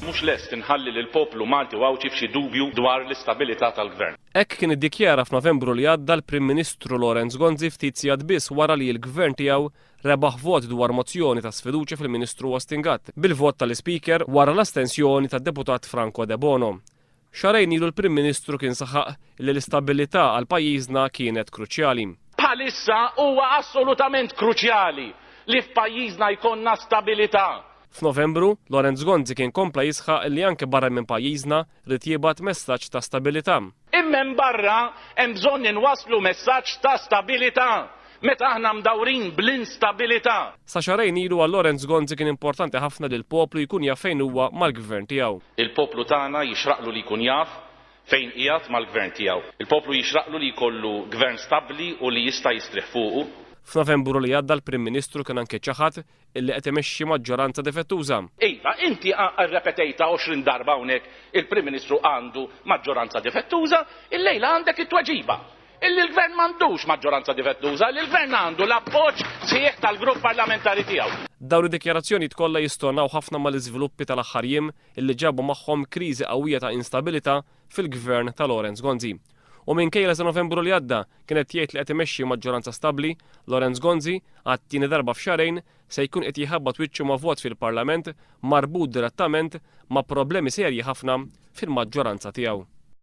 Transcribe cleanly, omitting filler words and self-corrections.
Mhux lest inħalli lill-poplu Malti Wawċi f'xi dubju dwar l-istabilità tal-gvern. Hekk kien iddikjara f'Novembru li għadda l-Prim Ministru Lorenz Gonzi ftit sigħat biss wara li l-gvern tiegħu rebaħ vot dwar mozzjoni ta' sfiduċja fil-Ministru Wastingat bil-vot tal-Speaker wara l-astensjoni tad-Deputat Franco De Bono. Xarejn ilu l-Prim Ministru kien saħaq li l-istabilità għal pajjiżna kienet kruċjali. Bħalissa huwa assolutament kruċjali li f'pajjiżna jkollna stabilità. F'Novembru, Lorenz Gonzi kien kompla jisħaq li anke barra minn pajjiżna rid jibgħat messaġġ ta' stabilità. Immen barra hemm bżonn inwasslu messaġġ ta' stabilità meta aħna mdawrin bl-instabilità. Sa xarejn ilu għal Lorenz Gonzi kien importanti ħafna li l-poplu jkun jaf fejn huwa mal-gvern tiegħu. Il-poplu tagħna jixraqlu li jkun jaf fejn qiegħed mal-gvern tiegħu. Il-poplu jixraqlu li jkollu gvern stabbli u li jista' jistrieħ fuqu. F'Novembru li għadda l-Prim Ministru kien anke ċaħat illi qed imexxi maġġoranza defettuża. Iva, inti rrepetejta 20 darba hawnhekk il-Prim Ministru għandu maġġoranza defettuża, illejla għandek it-tweġiba. Illi l-gvern m'għandux maġġoranza defettuża, li l-gvern għandu l-appoġġ sieħ tal-grupp parlamentari tiegħu. Dawn id-dikjarazzjoni tkollha jistornaw ħafna mal-iżviluppi tal-aħħar jiem illi ġabu magħhom kriżi qawwija ta' instabilità fil-gvern ta' Lorenz Gonzi. U minkejja sa Novembru li għadda kienet jgħid li qed imexxi maġġoranza stabbli, Lorenz Gonzi għat-tieni darba f'xarejn se jkun qed jħabbat wiċċu ma' vot fil-Parlament marbut direttament ma' problemi serji ħafna fil-maġġoranza tiegħu.